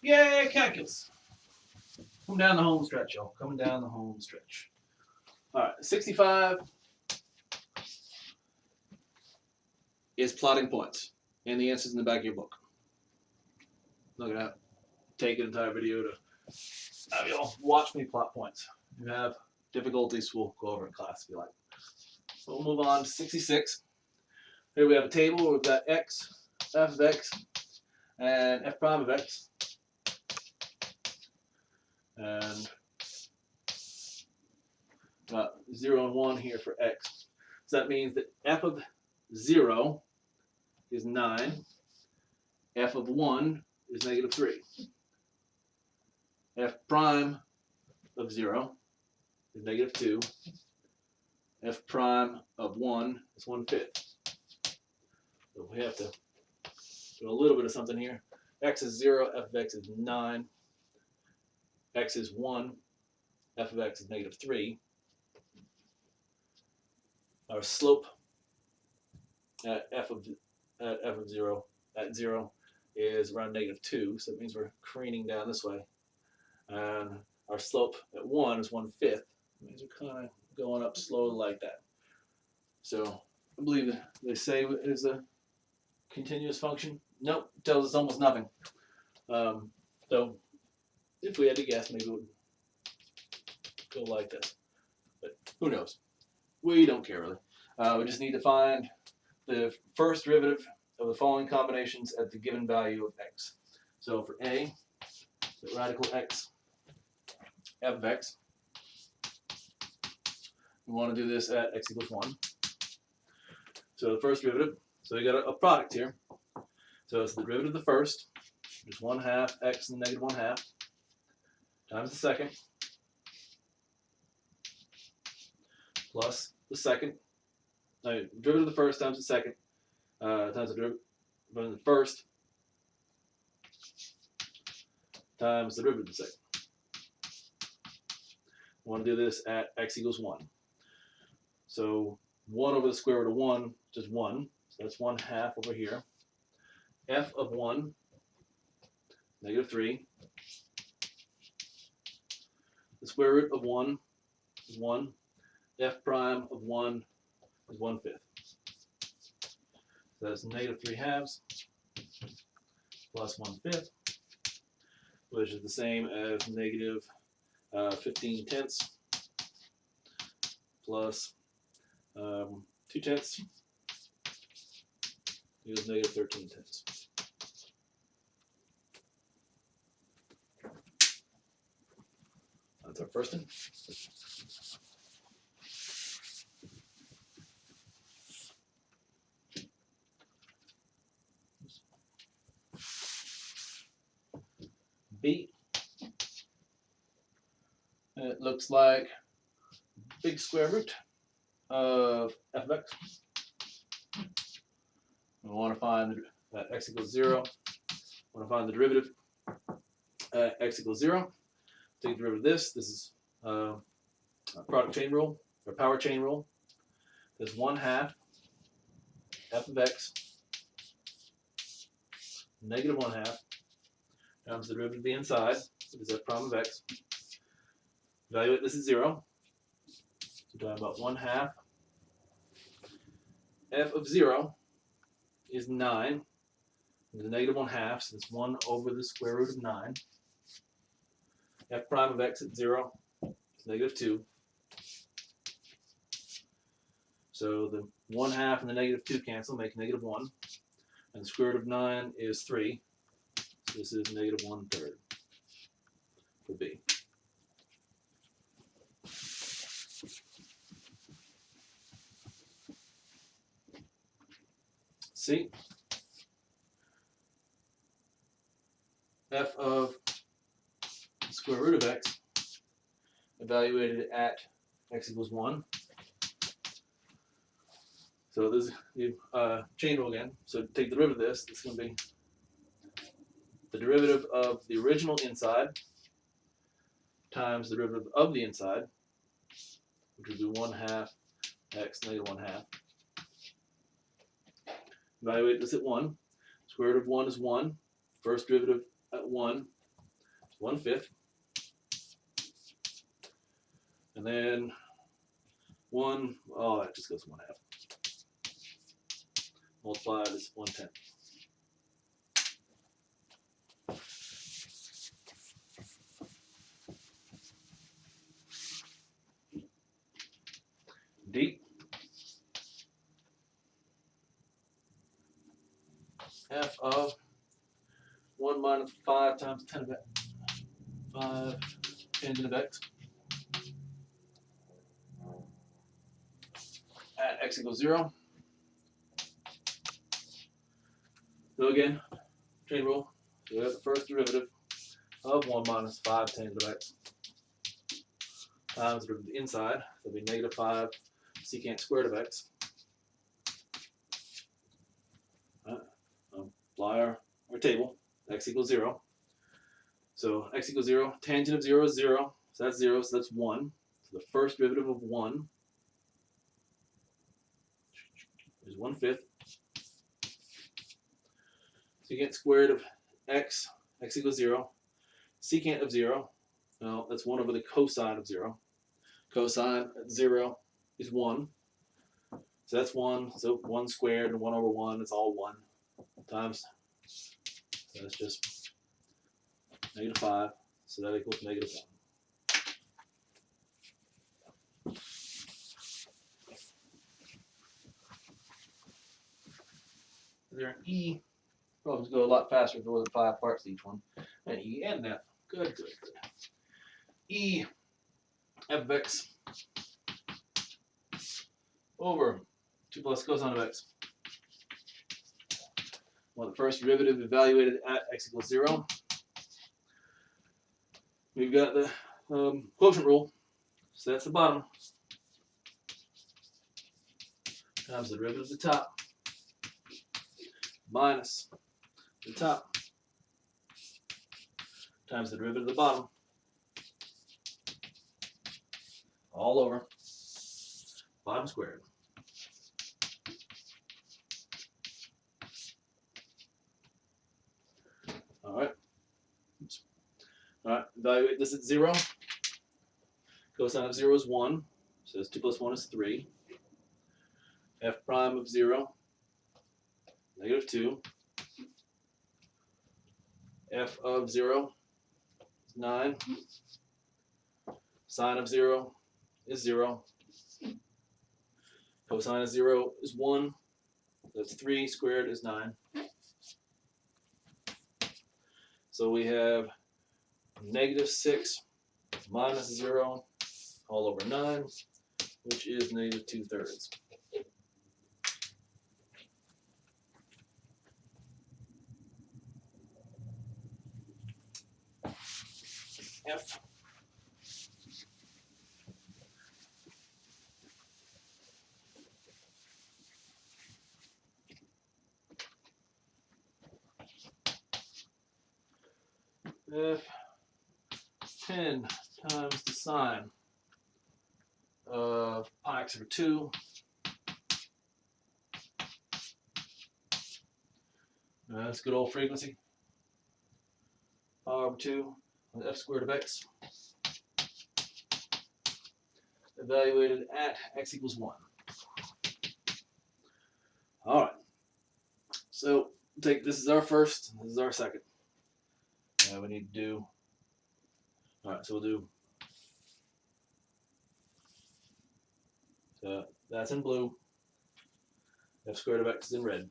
Yay, calculus. Coming down the home stretch, y'all. Coming down the home stretch. All right, 65 is plotting points. And the answer's in the back of your book. I'm not going to take an entire video to have y'all watch me plot points. If you have difficulties, we'll go over in class if you like. So we'll move on to 66. Here we have a table where we've got x, f of x, and f prime of x. And got 0 and 1 here for x. So that means that f of 0 is 9. F of 1 is negative 3. F prime of 0 is negative 2. F prime of 1 is 1/5. So we have to do a little bit of something here. X is 0, f of x is 9. X is 1, f of x is negative 3. Our slope at f of 0 at 0 is around negative 2, so it means we're careening down this way. And our slope at 1 is 1/5. It means we're kind of going up slowly like that. So I believe they say it is a continuous function. Nope, it tells us almost nothing. So if we had to guess, maybe it would go like this. But who knows? We don't care really. We just need to find the first derivative of the following combinations at the given value of x. So for a, the radical x, f of x, we want to do this at x equals 1. So the first derivative, so we got a product here. So it's the derivative of the first, which is 1/2 x and negative 1/2, times the second, plus the second, derivative of the first times the second, times the derivative of the first, times the derivative of the second. We want to do this at x equals 1. So 1 over the square root of 1 is just 1. So that's 1/2 over here. F of 1, negative 3. The square root of 1 is 1. F prime of 1 is 1/5. So that's negative 3/2 plus 1/5, which is the same as negative 15/10 plus 2/10 equals negative 13/10. That's our first one. B. It looks like big square root of f of x. We want to find x equals 0. We want to find the derivative x equals 0. Take the derivative of this. This is a product chain rule, or power chain rule. There's 1/2 f of x negative 1/2 times the derivative of the inside, which is f prime of x. Evaluate this at 0. So we're talking about 1/2 f of 0 is 9. And the negative 1/2, so it's 1 over the square root of 9. F prime of x at 0 is negative 2. So the 1/2 and the negative 2 cancel, make negative 1. And the square root of 9 is 3. So this is negative 1/3 for B. C. F of the square root of x evaluated at x equals 1. So this is chain rule again. So take the derivative of this. This is going to be the derivative of the original inside times the derivative of the inside, which would be 1/2 x negative 1/2. Evaluate this at 1. Square root of 1 is 1. First derivative at 1 1/5. And then that just goes 1/2. Multiplied is 1/10. D. F of 1 minus 5 times 10 of x. 5 tangent of x. At x equals 0. So again, chain rule. So we have the first derivative of 1 minus 5 tangent of x times the derivative inside. So it'll be negative 5 secant squared of x. Apply our table. X equals 0. So x equals 0. Tangent of 0 is 0. So that's 0. So that's 1. So the first derivative of 1 is 1/5. Secant squared of x. X equals 0. Secant of 0. Well, that's 1 over the cosine of 0. Cosine at 0 is 1. So that's 1. So 1 squared and 1 over 1 is all 1 times. So that's just negative 5. So that equals negative 1. Is there an E? Problems go a lot faster if there wasn't 5 parts to each one. And E and F. Good. E f of x over 2 plus cosine of x. Well, the first derivative evaluated at x equals 0. We've got the quotient rule. So that's the bottom times the derivative of the top minus the top times the derivative of the bottom all over bottom squared. All right, evaluate this at 0. Cosine of 0 is 1, so that's 2 plus 1 is 3. F prime of 0, negative 2. F of 0 is 9. Sine of 0 is 0. Cosine of 0 is 1. That's 3 squared is 9. So we have negative 6 minus 0 all over 9, which is negative 2/3. F F10 times the sine of pi x over 2 that's good old frequency. Pi over 2 f squared of x evaluated at x equals 1. All right. So take this is our first, this is our second. We need to do. All right, so we'll do. So that's in blue. F squared of x is in red.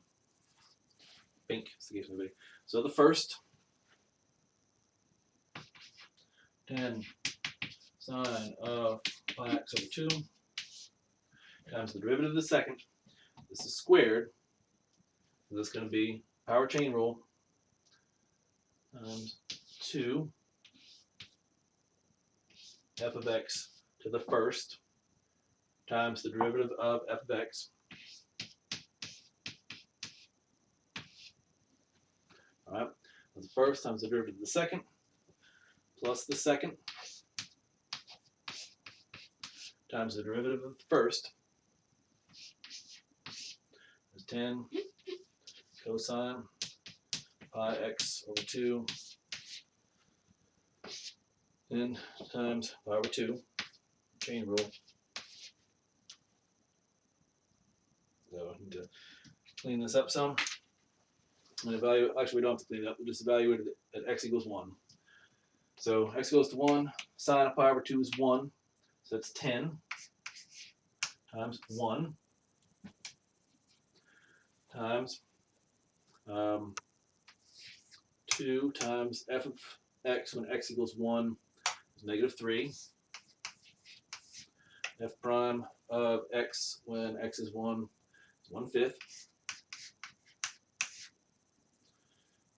Pink, is the case may be. So the first. 10 sine of pi x over 2 times the derivative of the second. This is squared. So this is going to be power chain rule times 2 f of x to the first times the derivative of f of x. All right, the first times the derivative of the second plus the second times the derivative of the first is 10 cosine pi x over 2 N times pi over 2, chain rule. So I need to clean this up some. And evaluate, actually we don't have to clean it up, we'll just evaluate it at x equals 1. So x goes to 1, sine of pi over 2 is 1, so that's 10 times 1 times 2 times f of x when x equals 1 is -3. F prime of x when x is 1 is 1/5.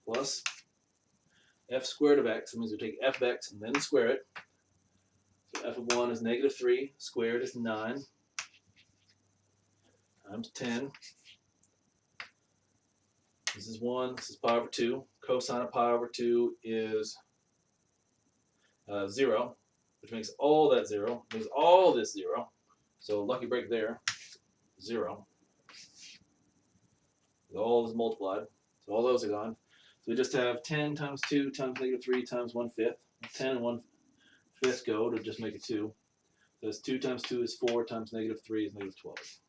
Plus f squared of x. That means we take f of x and then square it. So f of 1 is -3. Squared is 9 times 10. This is 1. This is pi over 2. Cosine of pi over 2 is 0, which makes all that 0. Makes all this 0. So lucky break there. 0. All is multiplied. So all those are gone. So we just have 10 times 2 times -3 times 1/5. 10 and 1/5 go to just make it 2. So that's 2 times 2 is 4 times -3 is -12.